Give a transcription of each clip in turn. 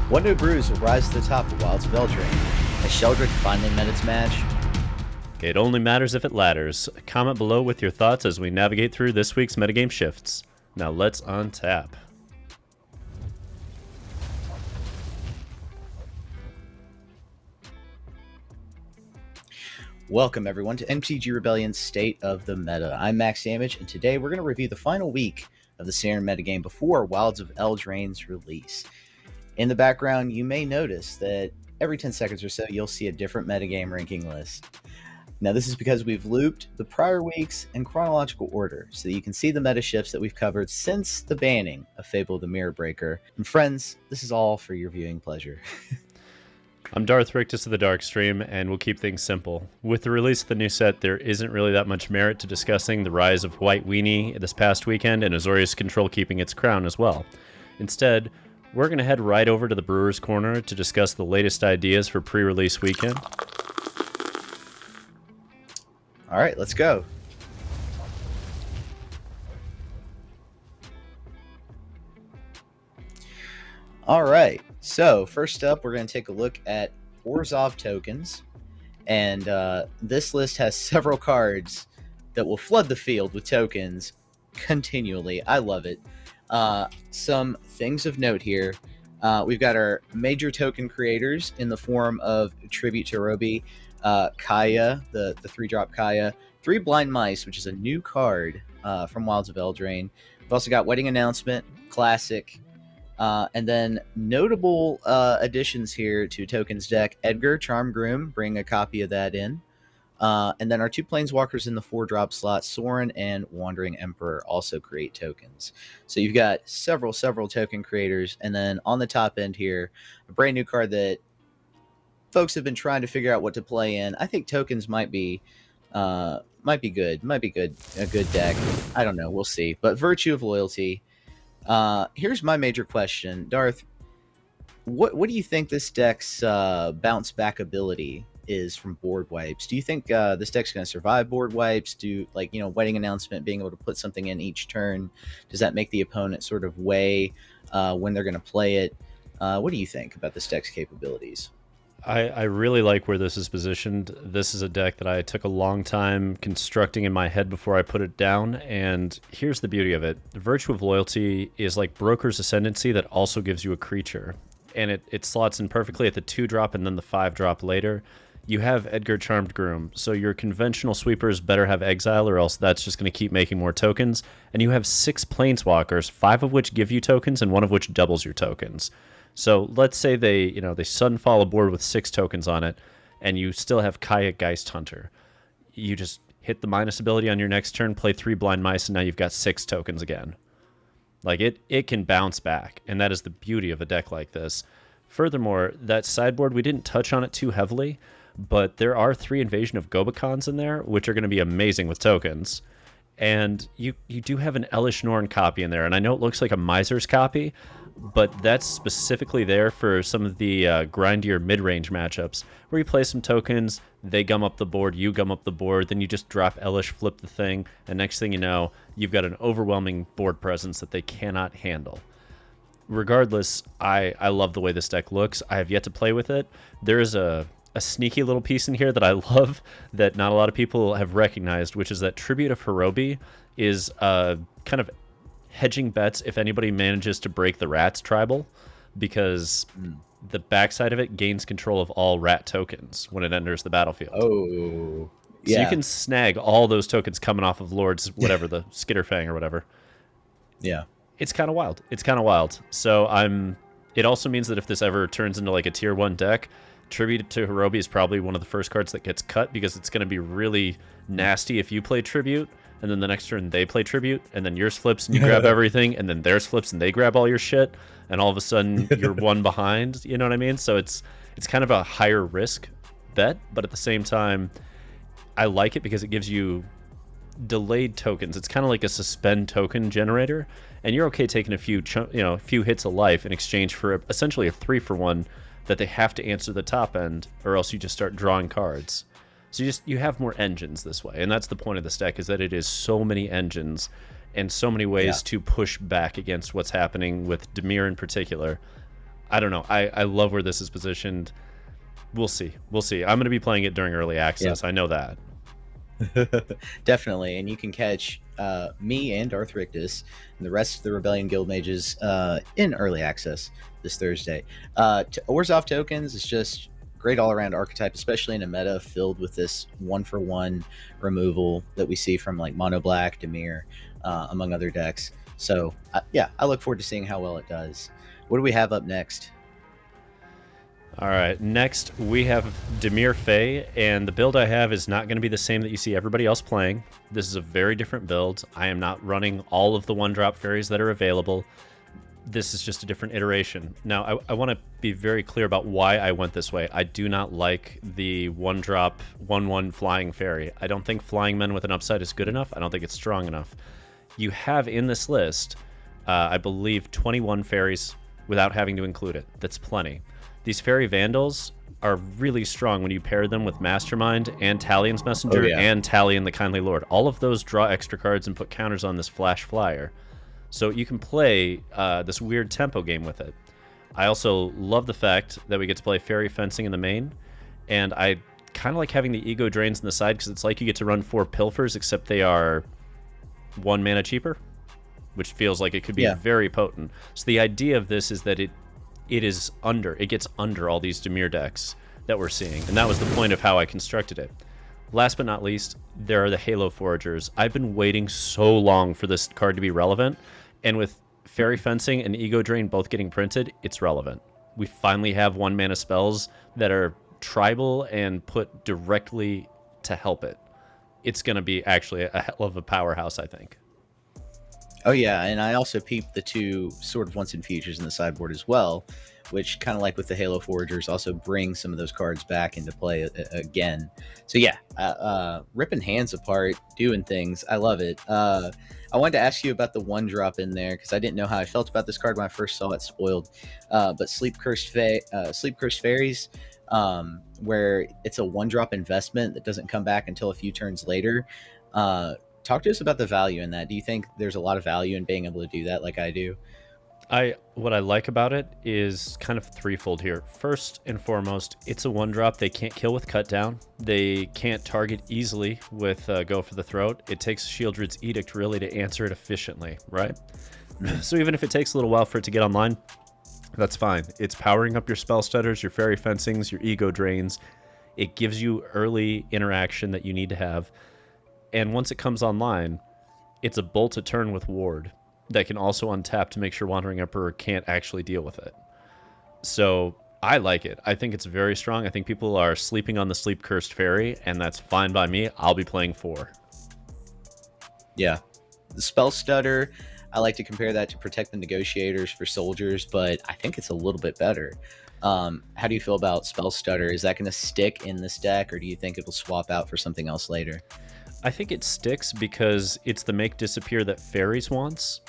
What new brews will rise to the top of Wilds of Eldraine? Has Sheldrick finally met its match? It only matters if it ladders. Comment below with your thoughts as we navigate through this week's metagame shifts. Now let's untap. Welcome everyone to MTG Rebellion State of the Meta. I'm Max Damage, and today we're going to review the final week of the standard metagame before Wilds of Eldraine's release. In the background, you may notice that every 10 seconds or so, you'll see a different metagame ranking list. Now, this is because we've looped the prior weeks in chronological order, so that you can see the meta shifts that we've covered since the banning of Fable of the Mirror Breaker. And friends, this is all for your viewing pleasure. I'm Darth Rictus of the Darkstream, and we'll keep things simple. With the release of the new set, there isn't really that much merit to discussing the rise of White Weenie this past weekend, and Azorius Control keeping its crown as well. Instead, we're going to head right over to the Brewers Corner to discuss the latest ideas for pre-release weekend. All right, let's go. All right, so first up, we're going to take a look at Orzov Tokens. And this list has several cards that will flood the field with tokens continually. I love it. Some things of note here. We've got our major token creators in the form of Tribute to Roby, Kaya, the 3-drop Kaya, 3 Blind Mice, which is a new card from Wilds of Eldraine. We've also got Wedding Announcement, Classic, and then notable additions here to Tokens deck. Edgar, Charm Groom, bring a copy of that in. And then our 2 Planeswalkers in the 4-drop slot, Soaring and Wandering Emperor, also create tokens. So you've got several token creators. And then on the top end here, a brand new card that folks have been trying to figure out what to play in. I think tokens might be good. A good deck. I don't know. We'll see. But Virtue of Loyalty. Here's my major question. Darth, what do you think this deck's bounce back ability is from board wipes? Do you think this deck's going to survive board wipes? Wedding Announcement, being able to put something in each turn, does that make the opponent sort of weigh when they're going to play it? What do you think about this deck's capabilities? I really like where this is positioned. This is a deck that I took a long time constructing in my head before I put it down, and here's the beauty of it. Virtue of Loyalty is like Broker's Ascendancy that also gives you a creature, and it slots in perfectly at the 2-drop and then the 5-drop later. You have Edgar Charmed Groom, so your conventional sweepers better have Exile, or else that's just going to keep making more tokens. And you have 6 Planeswalkers, 5 of which give you tokens, and 1 of which doubles your tokens. So let's say they Sunfall a board with 6 tokens on it, and you still have Kaya Geist Hunter. You just hit the minus ability on your next turn, play 3 Blind Mice, and now you've got 6 tokens again. Like, it can bounce back, and that is the beauty of a deck like this. Furthermore, that sideboard, we didn't touch on it too heavily, but there are 3 Invasion of Gobakons in there, which are going to be amazing with tokens. And you do have an Elish Norn copy in there, and I know it looks like a Miser's copy, but that's specifically there for some of the grindier mid-range matchups, where you play some tokens, they gum up the board, you gum up the board, then you just drop Elish, flip the thing, and next thing you know, you've got an overwhelming board presence that they cannot handle. Regardless, I love the way this deck looks. I have yet to play with it. There is a sneaky little piece in here that I love that not a lot of people have recognized, which is that Tribute of Hirobi is kind of hedging bets if anybody manages to break the Rats tribal, because the backside of it gains control of all Rat tokens when it enters the battlefield. Oh, yeah. So you can snag all those tokens coming off of Lord's, whatever, the Skitterfang or whatever. Yeah. It's kind of wild. So it also means that if this ever turns into like a tier 1 deck, Tribute to Hirobi is probably one of the first cards that gets cut, because it's going to be really nasty if you play Tribute, and then the next turn they play Tribute, and then yours flips and you grab everything, and then theirs flips and they grab all your shit, and all of a sudden you're 1 behind, you know what I mean? So it's kind of a higher risk bet, but at the same time, I like it because it gives you delayed tokens. It's kind of like a suspend token generator, and you're okay taking a few hits of life in exchange for essentially a 3-for-1 that they have to answer the top end, or else you just start drawing cards. So you have more engines this way, and that's the point of this deck, is that it is so many engines and so many ways to push back against what's happening with Dimir in particular. I don't know. I love where this is positioned. We'll see. We'll see. I'm going to be playing it during early access. I know that. Definitely, and you can catch me and Darth Rictus and the rest of the Rebellion Guild mages in early access this Thursday. Orzov Tokens is just great all-around archetype, especially in a meta filled with this one-for-one removal that we see from like Mono Black, Dimir, among other decks. So yeah, I look forward to seeing how well it does. What do we have up next? All right, next we have Dimir Faye, and the build I have is not going to be the same that you see everybody else playing. This is a very different build. I am not running all of the one-drop fairies that are available. This is just a different iteration. Now, I want to be very clear about why I went this way. I do not like the one-drop, 1/1 flying fairy. I don't think flying men with an upside is good enough. I don't think it's strong enough. You have in this list, I believe, 21 fairies without having to include it. That's plenty. These Fairy Vandals are really strong when you pair them with Mastermind and Talion's Messenger and Talion the Kindly Lord. All of those draw extra cards and put counters on this Flash Flyer. So you can play this weird tempo game with it. I also love the fact that we get to play Fairy Fencing in the main, and I kind of like having the Ego Drains on the side because it's like you get to run 4 Pilfers, except they are 1 mana cheaper, which feels like it could be very potent. So the idea of this is that it gets under all these Dimir decks that we're seeing, and that was the point of how I constructed it. Last but not least, there are the Halo Foragers. I've been waiting so long for this card to be relevant, and with Fairy Fencing and Ego Drain both getting printed, it's relevant. We finally have 1 mana spells that are tribal and put directly to help it. It's going to be actually a hell of a powerhouse, I think. Oh yeah, and I also peeped the 2 Sword of Once and Futures in the sideboard as well, which kind of like with the Halo Foragers also bring some of those cards back into play again. So yeah, ripping hands apart, doing things. I love it. I wanted to ask you about the 1-drop in there because I didn't know how I felt about this card when I first saw it spoiled. But Sleep Cursed Fairies, where it's a 1-drop investment that doesn't come back until a few turns later. Talk to us about the value in that. Do you think there's a lot of value in being able to do that like I do? What I like about it is kind of threefold here. First and foremost, it's a 1-drop. They can't kill with Cut Down. They can't target easily with Go for the Throat. It takes Shieldred's Edict really to answer it efficiently, right? So even if it takes a little while for it to get online, that's fine. It's powering up your Spell Stutters, your Fairy Fencings, your Ego Drains. It gives you early interaction that you need to have. And once it comes online, it's a bolt a turn with Ward that can also untap to make sure Wandering Emperor can't actually deal with it. So I like it. I think it's very strong. I think people are sleeping on the Sleep Cursed Fairy, and that's fine by me. I'll be playing 4. Yeah. The Spell Stutter, I like to compare that to Protect the Negotiators for soldiers, but I think it's a little bit better. How do you feel about Spell Stutter? Is that going to stick in this deck, or do you think it'll swap out for something else later? I think it sticks because it's the make disappear that Fairies wants.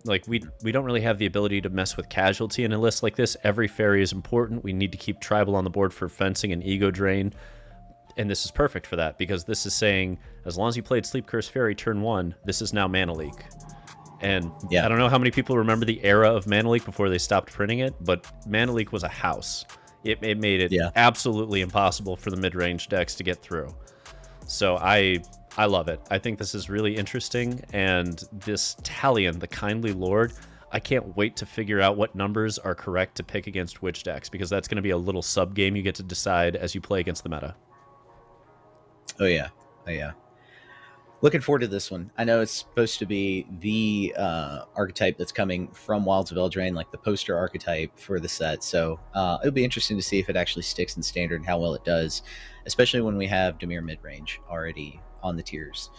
Like we don't really have the ability to mess with casualty in a list like this. Every fairy is important. We need to keep tribal on the board for fencing and Ego Drain. And this is perfect for that because this is saying, as long as you played Sleep Curse Fairy turn 1, this is now Mana Leak. And I don't know how many people remember the era of Mana Leak before they stopped printing it, but Mana Leak was a house. It made it absolutely impossible for the mid-range decks to get through. So I love it. I think this is really interesting, and this Talion, the Kindly Lord, I can't wait to figure out what numbers are correct to pick against which decks, because that's going to be a little sub-game you get to decide as you play against the meta. Oh yeah. Looking forward to this one. I know it's supposed to be the archetype that's coming from Wilds of Eldraine, like the poster archetype for the set. So it'll be interesting to see if it actually sticks in standard and how well it does, especially when we have Dimir midrange already on the tiers.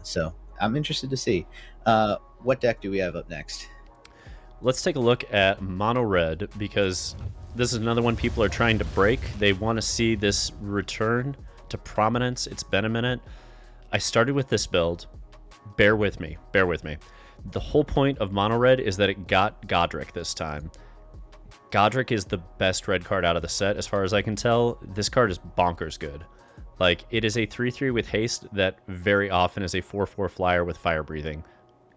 So I'm interested to see. What deck do we have up next? Let's take a look at Mono Red, because this is another one people are trying to break. They want to see this return to prominence. It's been a minute. I started with this build. Bear with me. The whole point of Mono Red is that it got Godric this time. Godric is the best red card out of the set, as far as I can tell. This card is bonkers good. Like, it is a 3/3 with haste that very often is a 4/4 flyer with fire breathing.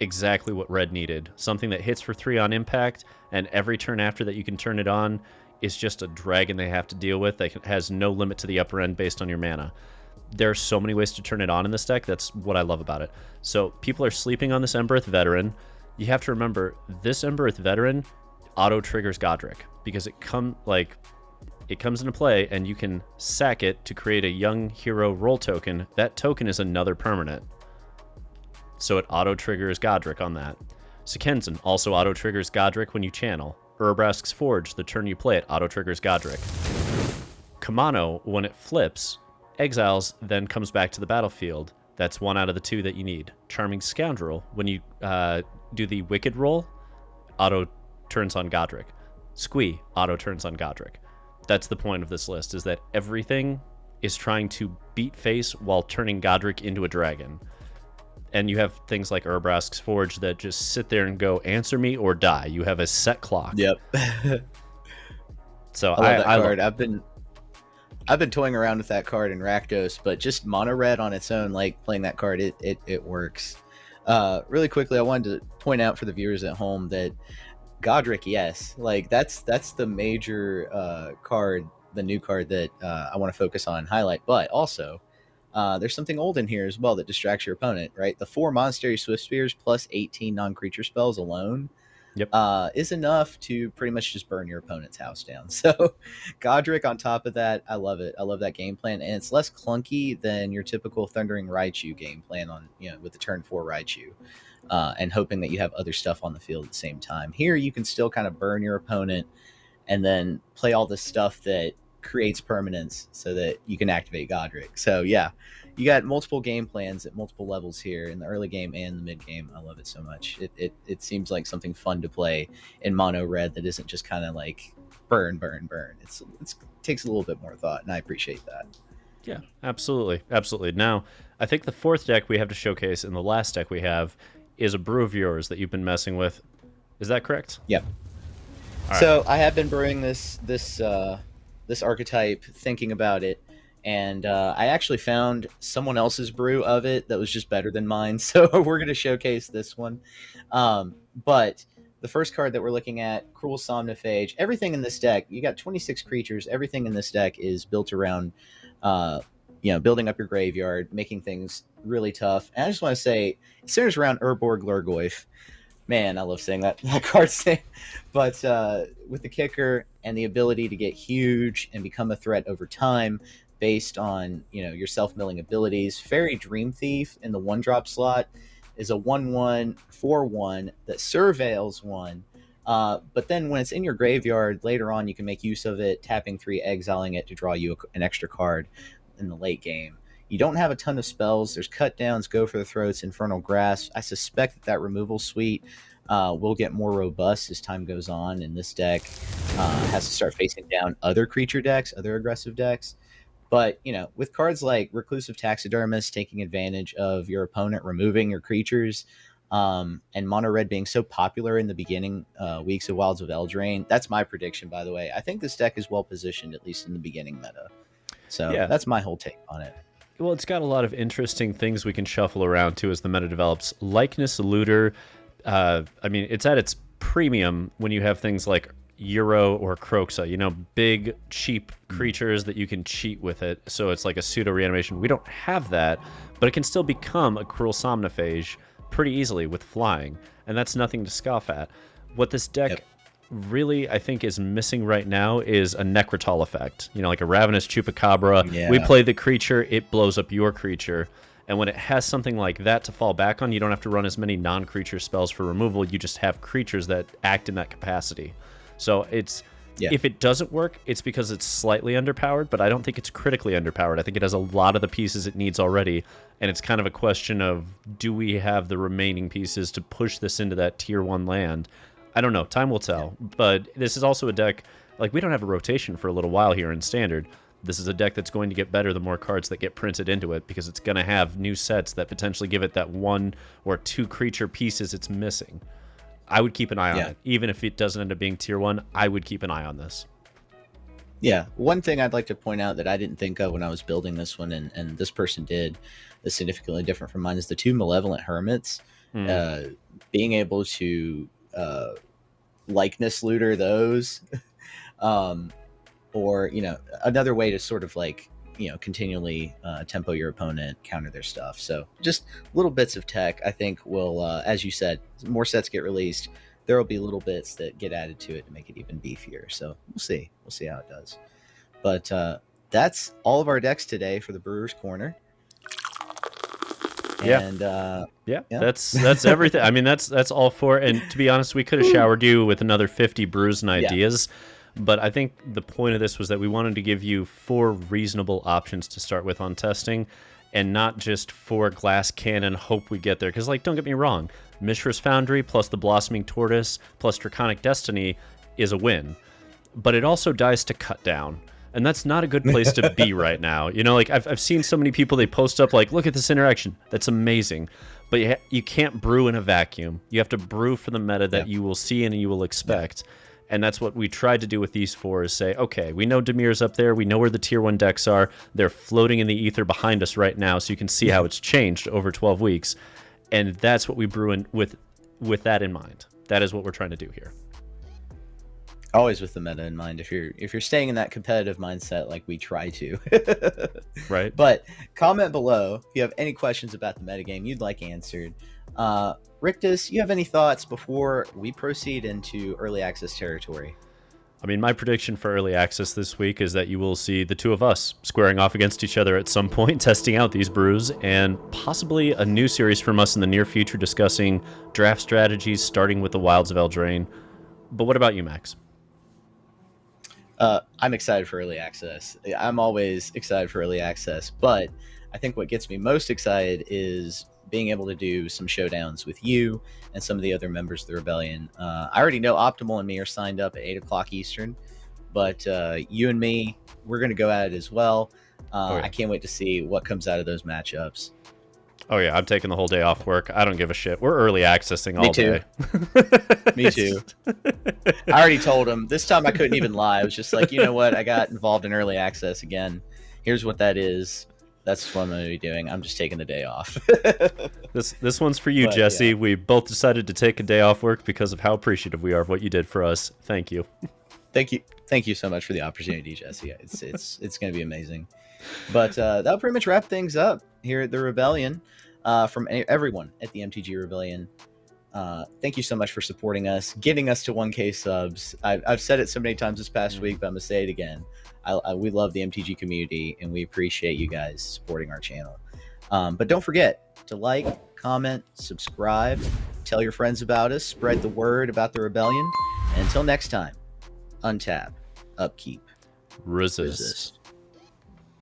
exactly what red needed. Something that hits for 3 on impact, and every turn after that you can turn it on is just a dragon they have to deal with that has no limit to the upper end based on your mana. There are so many ways to turn it on in this deck. That's what I love about it. So people are sleeping on this Embereth Veteran. You have to remember, this Embereth Veteran auto-triggers Godric, because it comes into play, and you can sack it to create a young hero role token. That token is another permanent. So it auto-triggers Godric on that. Sekenzan also auto-triggers Godric when you channel. Urbrask's Forge, the turn you play it, auto-triggers Godric. Kamano, when it flips, exiles, then comes back to the battlefield. That's 1 out of the 2 that you need. Charming Scoundrel, when you do the Wicked roll, auto-turns on Godric. Squee, auto-turns on Godric. That's the point of this list, is that everything is trying to beat face while turning Godric into a dragon. And you have things like Urbrask's Forge that just sit there and go, answer me or die. You have a set clock. Yep. So I love that card. I've been toying around with that card in Rakdos, but just mono red on its own, like playing that card, it works. Really quickly, I wanted to point out for the viewers at home that Godric, yes, like that's the major card, the new card that I want to focus on and highlight. But also, there's something old in here as well that distracts your opponent, right? The 4 Monastery Swift Spears plus 18 non-creature spells alone is enough to pretty much just burn your opponent's house down. So Godric on top of that, I love it. I love that game plan, and it's less clunky than your typical Thundering Raichu game plan on, with the turn 4 Raichu. And hoping that you have other stuff on the field at the same time. Here, you can still kind of burn your opponent and then play all this stuff that creates permanence so that you can activate Godric. So yeah, you got multiple game plans at multiple levels here in the early game and the mid game. I love it so much. It seems like something fun to play in mono red that isn't just kind of like burn. It takes a little bit more thought, and I appreciate that. Yeah, absolutely. Now, I think the 4th deck we have to showcase, and the last deck we have, is a brew of yours that you've been messing with. Is that correct? Yep. All so right. I have been brewing this archetype, thinking about it, and I actually found someone else's brew of it that was just better than mine. So we're going to showcase this one. But the first card that we're looking at, Cruel Somnophage. Everything in this deck, you got 26 creatures. Everything in this deck is built around building up your graveyard, making things really tough. And I just want to say, it centers around Urborg Lhurgoyf. Man, I love saying that card's name. But with the kicker and the ability to get huge and become a threat over time based on your self-milling abilities, Faerie Dreamthief in the 1-drop slot is a 1/1 4/1 that surveils 1. But then when it's in your graveyard later on, you can make use of it, tapping 3, exiling it to draw you an extra card in the late game. You don't have a ton of spells. There's cut downs, go for the throats, Infernal Grasp. I suspect that removal suite will get more robust as time goes on, and this deck has to start facing down other creature decks, other aggressive decks. But, with cards like Reclusive Taxidermist taking advantage of your opponent removing your creatures, and mono red being so popular in the beginning weeks of Wilds of Eldraine, that's my prediction, by the way. I think this deck is well positioned, at least in the beginning meta. So Yeah. that's my whole take on it. Well, it's got a lot of interesting things we can shuffle around to as the meta develops. Likeness Looter, it's at its premium when you have things like Euro or Kroxa, big, cheap creatures that you can cheat with it. So it's like a pseudo reanimation. We don't have that, but it can still become a Cruel Somnophage pretty easily with flying, and that's nothing to scoff at. What this deck really, I think, is missing right now is a Necrotal effect. Like a Ravenous Chupacabra. Yeah. We play the creature, it blows up your creature. And when it has something like that to fall back on, you don't have to run as many non-creature spells for removal. You just have creatures that act in that capacity. So if it doesn't work, it's because it's slightly underpowered, but I don't think it's critically underpowered. I think it has a lot of the pieces it needs already, and it's kind of a question of, do we have the remaining pieces to push this into that tier 1 land? I don't know. Time will tell. But this is also a deck, we don't have a rotation for a little while here in Standard. This is a deck that's going to get better the more cards that get printed into it, because it's going to have new sets that potentially give it that 1 or 2 creature pieces it's missing. I would keep an eye on it. Even if it doesn't end up being tier 1, I would keep an eye on this. Yeah. One thing I'd like to point out that I didn't think of when I was building this one, and this person did, that's significantly different from mine, is the 2 Malevolent Hermits. being able to likeness looter those, or another way to sort of like continually tempo your opponent, counter their stuff. So just little bits of tech, I think will, as you said, more sets get released, there will be little bits that get added to it to make it even beefier. So we'll see how it does. But that's all of our decks today for the Brewers Corner. Yeah. And yeah, that's everything. I mean, that's all for. And to be honest, we could have showered you with another 50 brews and ideas, but I think the point of this was that we wanted to give you 4 reasonable options to start with on testing, and not just 4 glass cannon hope we get there. Because, like, don't get me wrong, Mishra's Foundry plus the Blossoming Tortoise plus Draconic Destiny is a win, but it also dies to cut down. And that's not a good place to be right now. Like I've seen so many people, they post up like, look at this interaction. That's amazing. But you can't brew in a vacuum. You have to brew for the meta that you will see and you will expect. And that's what we tried to do with these 4 is say, okay, we know Dimir's up there. We know where the tier 1 decks are. They're floating in the ether behind us right now. So you can see how it's changed over 12 weeks. And that's what we brew in with that in mind. That is what we're trying to do here. Always with the meta in mind. If you're staying in that competitive mindset, like we try to, right? But comment below if you have any questions about the metagame you'd like answered. Rictus, you have any thoughts before we proceed into early access territory? I mean, my prediction for early access this week is that you will see the 2 of us squaring off against each other at some point, testing out these brews, and possibly a new series from us in the near future discussing draft strategies, starting with the Wilds of Eldraine. But what about you, Max? I'm excited for early access. I'm always excited for early access, but I think what gets me most excited is being able to do some showdowns with you and some of the other members of the Rebellion. I already know Optimal and me are signed up at 8 o'clock Eastern, but you and me, we're going to go at it as well. I can't wait to see what comes out of those matchups. Oh, yeah, I'm taking the whole day off work. I don't give a shit. We're early accessing all day. Me too. I already told him. This time I couldn't even lie. I was just like, you know what? I got involved in early access again. Here's what that is. That's what I'm going to be doing. I'm just taking the day off. This one's for you, Jesse. Yeah. We both decided to take a day off work because of how appreciative we are of what you did for us. Thank you. Thank you so much for the opportunity, Jesse. It's going to be amazing. But that'll pretty much wrap things up here at the Rebellion. From everyone at the MTG Rebellion, thank you so much for supporting us, getting us to 1K subs. I've said it so many times this past week, but I'm going to say it again. We love the MTG community, and we appreciate you guys supporting our channel. But don't forget to like, comment, subscribe, tell your friends about us, spread the word about the Rebellion. And until next time, untap, upkeep, resist.